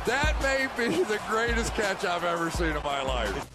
That may be the greatest catch I've ever seen in my life.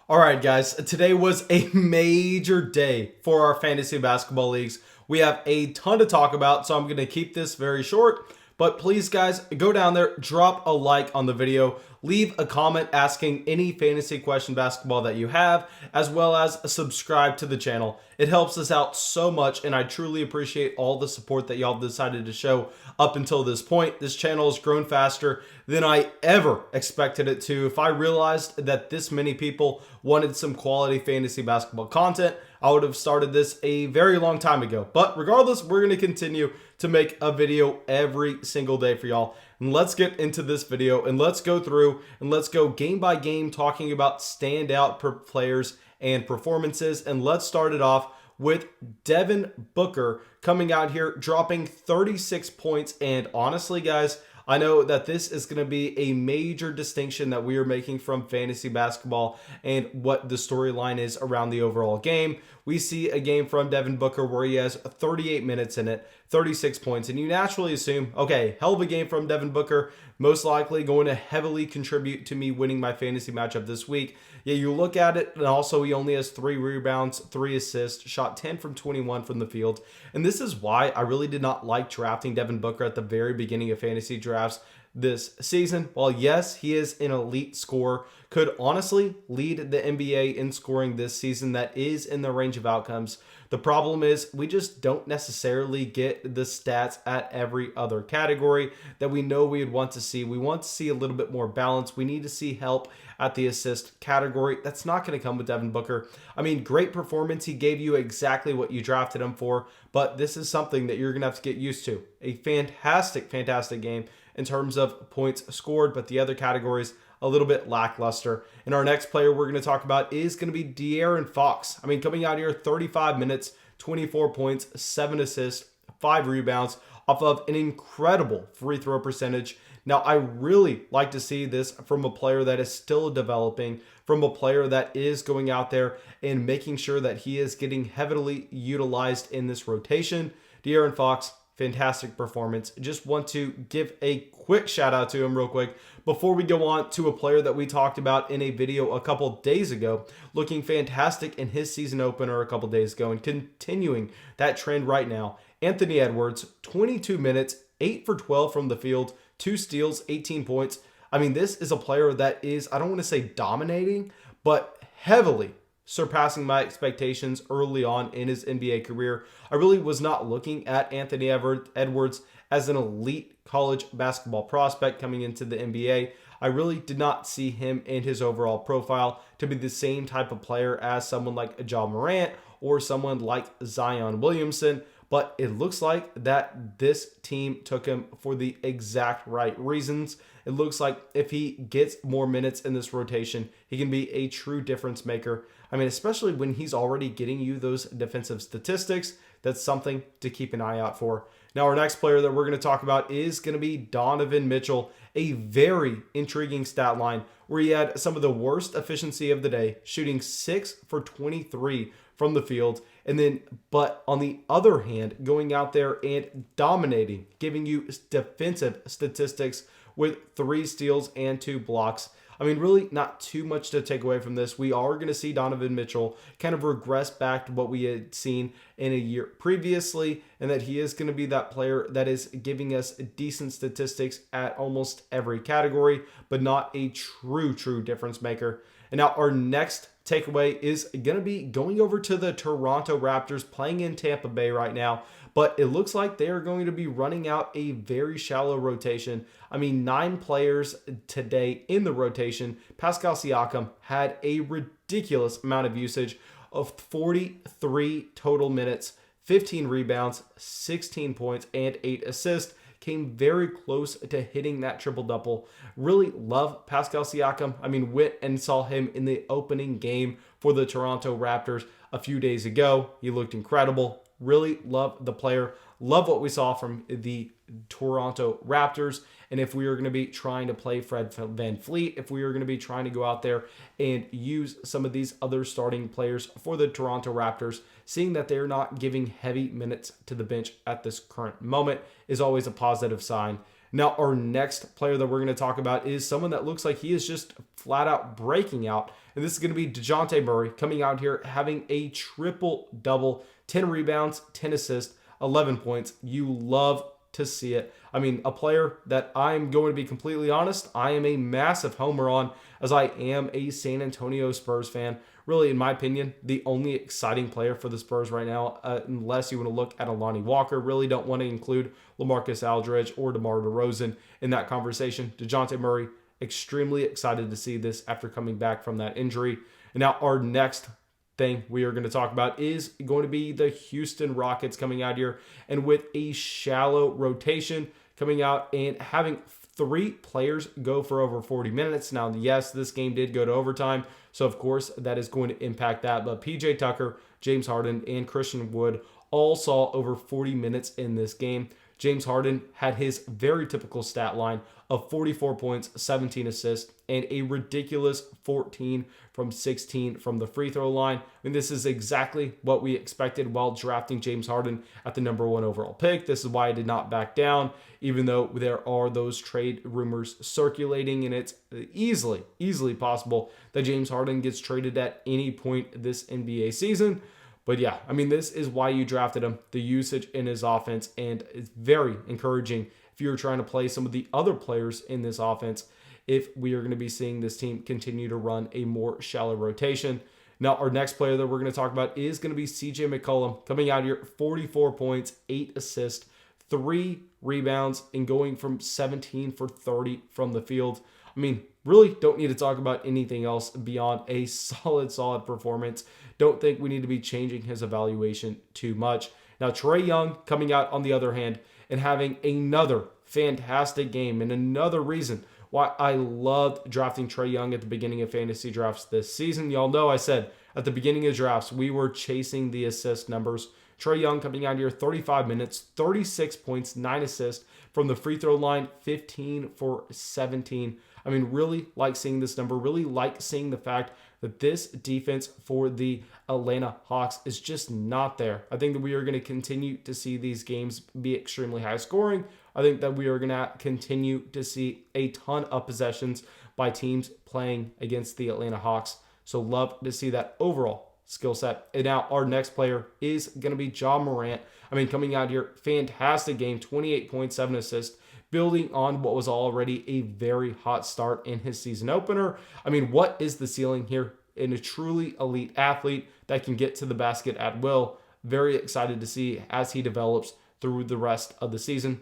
All right, guys, today was a major day for our fantasy basketball leagues. We have a ton to talk about, so I'm going to keep this very short. But please, guys, go down there, drop a like on the video, leave a comment asking any fantasy question basketball that you have, as well as subscribe to the channel. It helps us out so much, and I truly appreciate all the support that y'all decided to show up until this point. This channel has grown faster than I ever expected it to. If I realized that this many people wanted some quality fantasy basketball content, I would have started this a very long time ago. But regardless, we're going to continue to make a video every single day for y'all. And let's get into this video and let's go through and let's go game by game talking about standout players and performances. And let's start it off with Devin Booker coming out here dropping 36 points. And honestly, guys, I know that this is going to be a major distinction that we are making from fantasy basketball and what the storyline is around the overall game. We see a game from Devin Booker where he has 38 minutes in it, 36 points, and you naturally assume, okay, hell of a game from Devin Booker, most likely going to heavily contribute to me winning my fantasy matchup this week. Yeah, you look at it, and also he only has 3 rebounds, 3 assists, shot 10 from 21 from the field. And this is why I really did not like drafting Devin Booker at the very beginning of fantasy drafts this season. While yes, he is an elite scorer, could honestly lead the NBA in scoring this season, that is in the range of outcomes. The problem is we just don't necessarily get the stats at every other category that we know we would want to see. We want to see a little bit more balance. We need to see help at the assist category. That's not going to come with Devin Booker. I mean, great performance. He gave you exactly what you drafted him for, but this is something that you're going to have to get used to. A fantastic, fantastic game in terms of points scored, but the other categories a little bit lackluster. And our next player we're going to talk about is going to be DeAaron Fox. I mean, coming out here, 35 minutes, 24 points, 7 assists, 5 rebounds off of an incredible free throw percentage. Now, I really like to see this from a player that is still developing, from a player that is going out there and making sure that he is getting heavily utilized in this rotation. DeAaron Fox, fantastic performance. Just want to give a quick shout out to him real quick before we go on to a player that we talked about in a video a couple days ago, looking fantastic in his season opener a couple days ago and continuing that trend right now. Anthony Edwards, 22 minutes, 8 for 12 from the field, 2 steals, 18 points. I mean, this is a player that is, I don't want to say dominating, but heavily surpassing my expectations early on in his NBA career. I really was not looking at Anthony Edwards as an elite college basketball prospect coming into the NBA. I really did not see him in his overall profile to be the same type of player as someone like Ja Morant or someone like Zion Williamson. But it looks like that this team took him for the exact right reasons. It looks like if he gets more minutes in this rotation, he can be a true difference maker. I mean, especially when he's already getting you those defensive statistics, that's something to keep an eye out for. Now, our next player that we're going to talk about is going to be Donovan Mitchell, a very intriguing stat line where he had some of the worst efficiency of the day, shooting 6 for 23 from the field. And then, but on the other hand, going out there and dominating, giving you defensive statistics with 3 steals and 2 blocks. I mean, really not too much to take away from this. We are going to see Donovan Mitchell kind of regress back to what we had seen in a year previously, and that he is going to be that player that is giving us decent statistics at almost every category, but not a true difference maker. And now our next takeaway is going to be going over to the Toronto Raptors, playing in Tampa Bay right now. But it looks like they are going to be running out a very shallow rotation. I mean, 9 players today in the rotation. Pascal Siakam had a ridiculous amount of usage of 43 total minutes, 15 rebounds, 16 points, and 8 assists. Came very close to hitting that triple-double. Really love Pascal Siakam. I mean, went and saw him in the opening game for the Toronto Raptors a few days ago. He looked incredible. Really love the player. Love what we saw from the Toronto Raptors. And if we are going to be trying to play Fred VanVleet, if we are going to be trying to go out there and use some of these other starting players for the Toronto Raptors, seeing that they're not giving heavy minutes to the bench at this current moment is always a positive sign. Now, our next player that we're going to talk about is someone that looks like he is just flat out breaking out. And this is going to be Dejounte Murray coming out here having a triple-double, 10 rebounds, 10 assists, 11 points. You love to see it. I mean, a player that I'm going to be completely honest, I am a massive homer on, as I am a San Antonio Spurs fan. Really, in my opinion, the only exciting player for the Spurs right now, unless you want to look at Lonnie Walker. Really don't want to include LaMarcus Aldridge or DeMar DeRozan in that conversation. Dejounte Murray, extremely excited to see this after coming back from that injury. And now our next thing we are going to talk about is going to be the Houston Rockets coming out here and with a shallow rotation coming out and having 3 players go for over 40 minutes. Now, yes, this game did go to overtime, so of course that is going to impact that. But PJ Tucker, James Harden, and Christian Wood all saw over 40 minutes in this game. James Harden had his very typical stat line of 44 points, 17 assists, and a ridiculous 14 from 16 from the free throw line. I mean, this is exactly what we expected while drafting James Harden at the number 1 overall pick. This is why I did not back down, even though there are those trade rumors circulating, and it's easily possible that James Harden gets traded at any point this NBA season. But yeah, I mean, this is why you drafted him, the usage in his offense, and it's very encouraging if you're trying to play some of the other players in this offense, if we are going to be seeing this team continue to run a more shallow rotation. Now, our next player that we're going to talk about is going to be CJ McCollum, coming out here, 44 points, 8 assists, 3 rebounds, and going from 17 for 30 from the field. I mean, really don't need to talk about anything else beyond a solid performance. Don't think we need to be changing his evaluation too much. Now, Trae Young coming out on the other hand and having another fantastic game, and another reason why I loved drafting Trae Young at the beginning of fantasy drafts this season. Y'all know I said at the beginning of drafts, we were chasing the assist numbers. Trae Young coming out here, 35 minutes, 36 points, 9 assists from the free throw line, 15 for 17. I mean, really like seeing this number, really like seeing the fact that this defense for the Atlanta Hawks is just not there. I think that we are going to continue to see these games be extremely high scoring. I think that we are going to continue to see a ton of possessions by teams playing against the Atlanta Hawks. So love to see that overall skill set. And now our next player is going to be Ja Morant. I mean, coming out here, fantastic game, 28.7 assists, building on what was already a very hot start in his season opener. I mean, what is the ceiling here in a truly elite athlete that can get to the basket at will? Very excited to see as he develops through the rest of the season.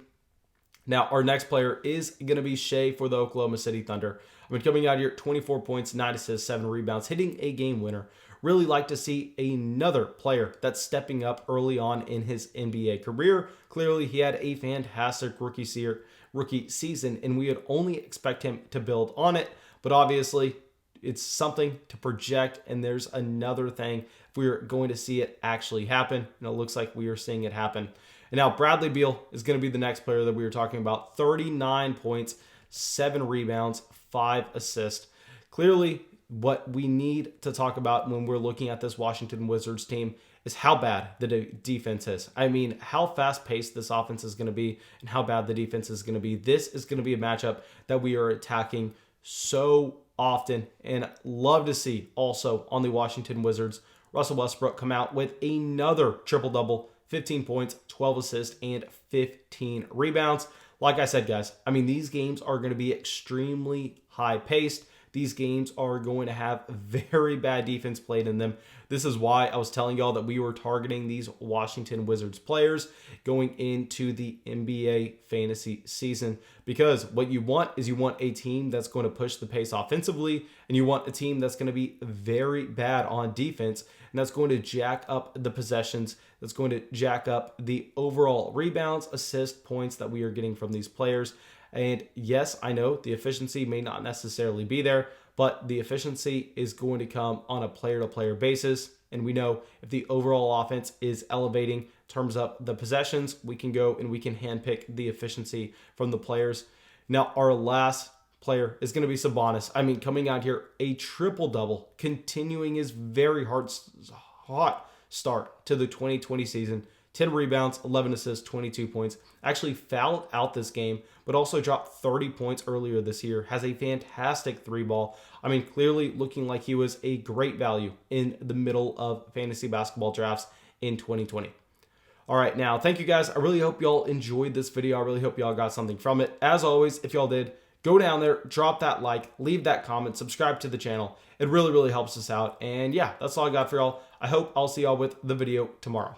Now, our next player is going to be Shea for the Oklahoma City Thunder. I mean, coming out here, 24 points, 9 assists, 7 rebounds, hitting a game winner. Really like to see another player that's stepping up early on in his NBA career. Clearly, he had a fantastic rookie season, and we would only expect him to build on it. But obviously, it's something to project, and there's another thing if we're going to see it actually happen, and it looks like we are seeing it happen. And now Bradley Beal is going to be the next player that we were talking about. 39 points, 7 rebounds, 5 assists. Clearly, what we need to talk about when we're looking at this Washington Wizards team is how bad the defense is. I mean, how fast-paced this offense is going to be and how bad the defense is going to be. This is going to be a matchup that we are attacking so often, and love to see also on the Washington Wizards, Russell Westbrook come out with another triple-double, 15 points, 12 assists, and 15 rebounds. Like I said, guys, I mean, these games are going to be extremely high-paced. These games are going to have very bad defense played in them. This is why I was telling y'all that we were targeting these Washington Wizards players going into the NBA fantasy season. Because what you want is you want a team that's going to push the pace offensively, and you want a team that's going to be very bad on defense, and that's going to jack up the possessions, that's going to jack up the overall rebounds, assists, points that we are getting from these players. And yes, I know the efficiency may not necessarily be there, but the efficiency is going to come on a player-to-player basis. And we know if the overall offense is elevating in terms of the possessions, we can go and we can handpick the efficiency from the players. Now, our last player is going to be Sabonis. I mean, coming out here, a triple-double, continuing his very hot start to the 2020 season. 10 rebounds, 11 assists, 22 points. Actually fouled out this game, but also dropped 30 points earlier this year. Has a fantastic three ball. I mean, clearly looking like he was a great value in the middle of fantasy basketball drafts in 2020. All right, now, thank you guys. I really hope y'all enjoyed this video. I really hope y'all got something from it. As always, if y'all did, go down there, drop that like, leave that comment, subscribe to the channel. It really, really helps us out. And yeah, that's all I got for y'all. I hope I'll see y'all with the video tomorrow.